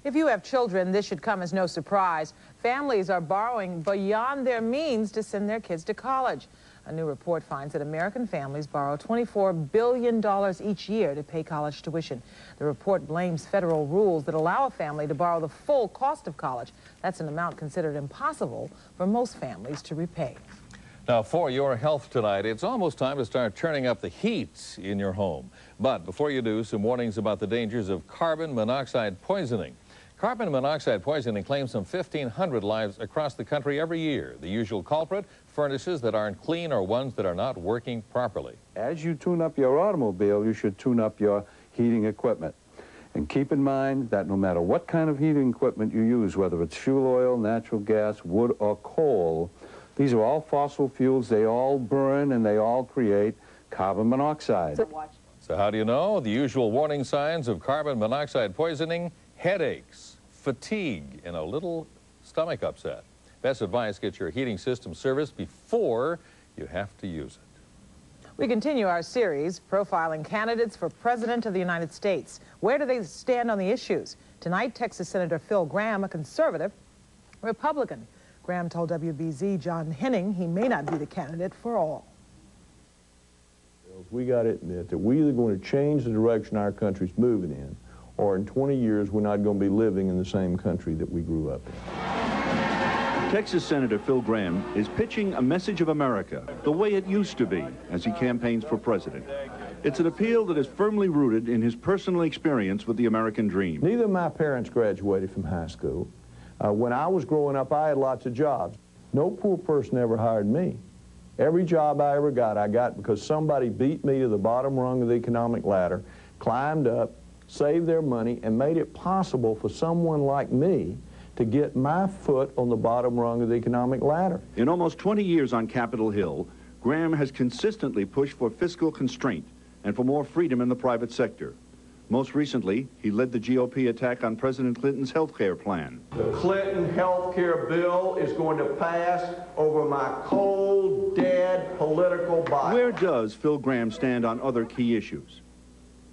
If you have children, this should come as no surprise. Families are borrowing beyond their means to send their kids to college. A new report finds that American families borrow $24 billion each year to pay college tuition. The report blames federal rules that allow a family to borrow the full cost of college. That's an amount considered impossible for most families to repay. Now, for your health tonight, it's almost time to start turning up the heat in your home. But before you do, some warnings about the dangers of carbon monoxide poisoning. Carbon monoxide poisoning claims some 1,500 lives across the country every year. The usual culprit, furnaces that aren't clean or ones that are not working properly. As you tune up your automobile, you should tune up your heating equipment. And keep in mind that no matter what kind of heating equipment you use, whether it's fuel oil, natural gas, wood, or coal, these are all fossil fuels. They all burn and they all create carbon monoxide. So how do you know? The usual warning signs of carbon monoxide poisoning: headaches, fatigue, and a little stomach upset. Best advice, get your heating system serviced before you have to use it. We continue our series profiling candidates for President of the United States. Where do they stand on the issues? Tonight, Texas Senator Phil Gramm, a conservative Republican. Gramm told WBZ John Henning he may not be the candidate for all. We got to admit that we're either going to change the direction our country's moving in, or in 20 years we're not going to be living in the same country that we grew up in. Texas Senator Phil Gramm is pitching a message of America the way it used to be as he campaigns for president. It's an appeal that is firmly rooted in his personal experience with the American dream. Neither of my parents graduated from high school. When I was growing up, I had lots of jobs. No poor person ever hired me. Every job I ever got, I got because somebody beat me to the bottom rung of the economic ladder, climbed up, saved their money, and made it possible for someone like me to get my foot on the bottom rung of the economic ladder. In almost 20 years on Capitol Hill, Gramm has consistently pushed for fiscal constraint and for more freedom in the private sector. Most recently, he led the GOP attack on President Clinton's health care plan. The Clinton health care bill is going to pass over my cold, dead political body. Where does Phil Gramm stand on other key issues?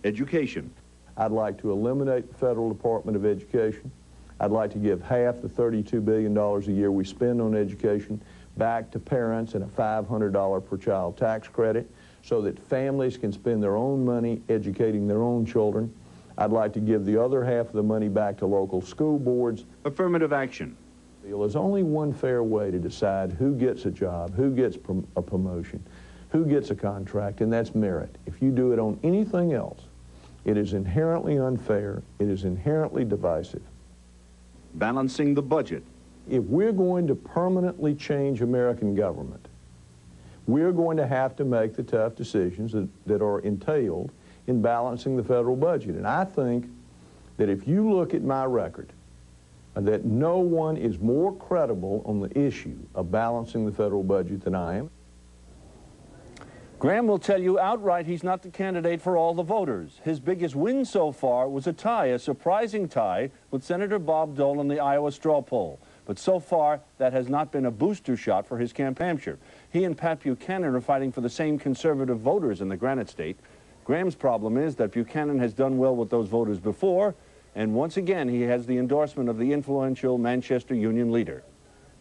Education. I'd like to eliminate the Federal Department of Education. I'd like to give half the $32 billion a year we spend on education back to parents and a $500 per child tax credit, so that families can spend their own money educating their own children. I'd like to give the other half of the money back to local school boards. Affirmative action. There's only one fair way to decide who gets a job, who gets a promotion, who gets a contract, and that's merit. If you do it on anything else, it is inherently unfair, it is inherently divisive. Balancing the budget. If we're going to permanently change American government, we're going to have to make the tough decisions that are entailed in balancing the federal budget. And I think that if you look at my record, that no one is more credible on the issue of balancing the federal budget than I am. Gramm will tell you outright he's not the candidate for all the voters. His biggest win so far was a tie, a surprising tie, with Senator Bob Dole in the Iowa straw poll. But so far, that has not been a booster shot for his campaign. He and Pat Buchanan are fighting for the same conservative voters in the Granite State. Graham's problem is that Buchanan has done well with those voters before, and once again, he has the endorsement of the influential Manchester Union leader.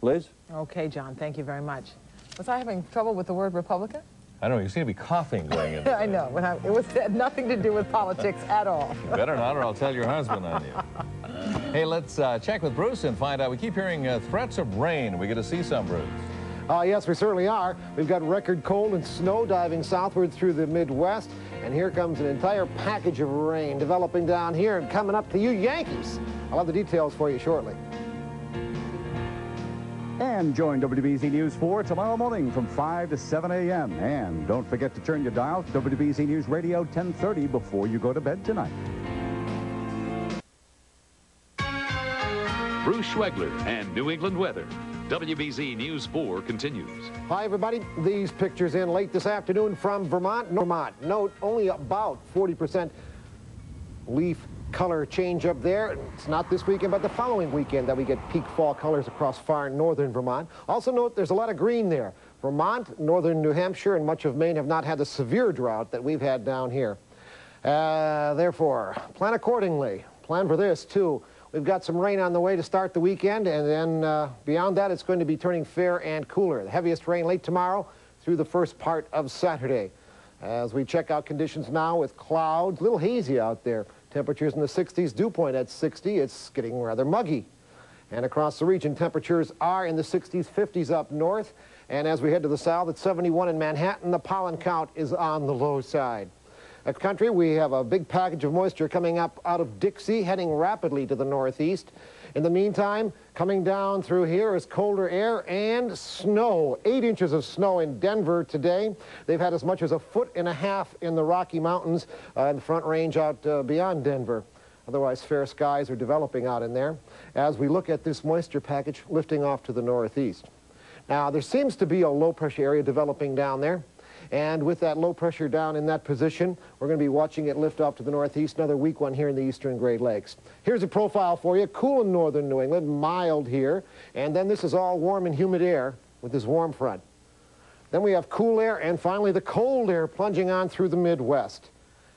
Liz? Okay, John, thank you very much. Was I having trouble with the word Republican? I don't know, you seem to be coughing going into I know, but it had nothing to do with politics at all. You better not, or I'll tell your husband on you. Hey, let's check with Bruce and find out. We keep hearing threats of rain. We get to see some, Bruce. Yes, we certainly are. We've got record cold and snow diving southward through the Midwest, and here comes an entire package of rain developing down here and coming up to you Yankees. I'll have the details for you shortly. And join WBZ News 4 tomorrow morning from 5 to 7 a.m. And don't forget to turn your dial to WBZ News Radio 1030 before you go to bed tonight. Bruce Schwegler and New England weather. WBZ News 4 continues. Hi, everybody. These pictures in late this afternoon from Vermont. Note, only about 40% leaf color change up there. It's not this weekend, but the following weekend that we get peak fall colors across far northern Vermont. Also note there's a lot of green there. Vermont, northern New Hampshire, and much of Maine have not had the severe drought that we've had down here. Therefore, plan accordingly. Plan for this, too. We've got some rain on the way to start the weekend, and then beyond that, it's going to be turning fair and cooler. The heaviest rain late tomorrow through the first part of Saturday. As we check out conditions now with clouds, a little hazy out there. Temperatures in the 60s, dew point at 60. It's getting rather muggy. And across the region, temperatures are in the 60s, 50s up north. And as we head to the south, at 71 in Manhattan, the pollen count is on the low side. At country, we have a big package of moisture coming up out of Dixie, heading rapidly to the northeast. In the meantime, coming down through here is colder air and snow. 8 inches of snow in Denver today. They've had as much as 1.5 feet in the Rocky Mountains in the Front Range out beyond Denver. Otherwise, fair skies are developing out in there as we look at this moisture package lifting off to the northeast. Now, there seems to be a low-pressure area developing down there. And with that low pressure down in that position, we're going to be watching it lift off to the northeast, another weak one here in the eastern Great Lakes. Here's a profile for you. Cool in northern New England, mild here. And then this is all warm and humid air with this warm front. Then we have cool air and finally the cold air plunging on through the Midwest.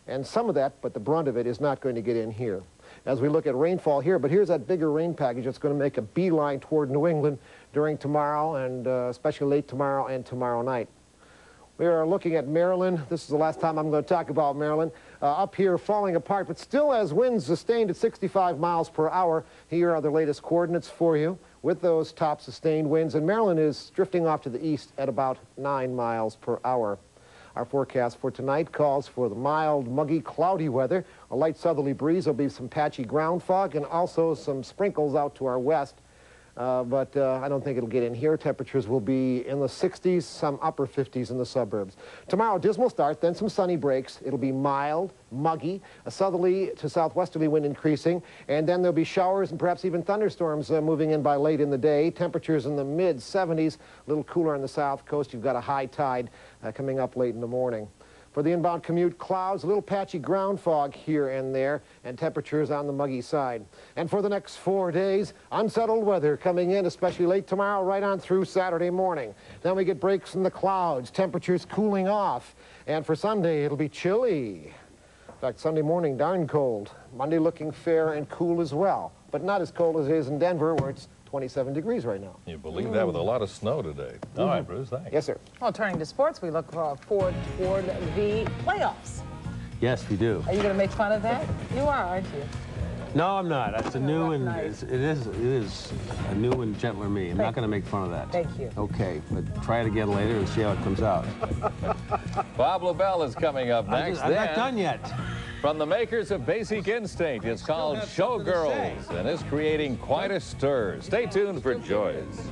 And some of that, but the brunt of it, is not going to get in here as we look at rainfall here. But here's that bigger rain package that's going to make a beeline toward New England during tomorrow and especially late tomorrow and tomorrow night. We are looking at Maryland. This is the last time I'm going to talk about Maryland. Up here falling apart, but still has winds sustained at 65 miles per hour. Here are the latest coordinates for you with those top sustained winds. And Maryland is drifting off to the east at about 9 miles per hour. Our forecast for tonight calls for the mild, muggy, cloudy weather. A light southerly breeze. There'll be some patchy ground fog and also some sprinkles out to our west. But I don't think it'll get in here. Temperatures will be in the 60s, some upper 50s in the suburbs. Tomorrow, dismal start, then some sunny breaks. It'll be mild, muggy, a southerly to southwesterly wind increasing, and then there'll be showers and perhaps even thunderstorms moving in by late in the day. Temperatures in the mid-70s, a little cooler on the south coast. You've got a high tide coming up late in the morning. For the inbound commute, clouds, a little patchy ground fog here and there, and temperatures on the muggy side. And for the next 4 days, unsettled weather coming in, especially late tomorrow, right on through Saturday morning. Then we get breaks in the clouds, temperatures cooling off. And for Sunday, it'll be chilly. In fact, Sunday morning, darn cold. Monday looking fair and cool as well, but not as cold as it is in Denver, where it's 27 degrees right now. You believe that with a lot of snow today. All right, Bruce, thanks. Yes, sir. Well, turning to sports, we look forward toward the playoffs. Yes, we do. Are you going to make fun of that? You are, aren't you? No, I'm not. It's a new and Nice. it is a new and gentler me. I'm not going to make fun of that. Thank you. Okay, but try it again later and see how it comes out. Bob LaBelle is coming up next. I'm not done yet. From the makers of Basic Instinct, it's called Showgirls, and it's creating quite a stir. Stay tuned for Joyce.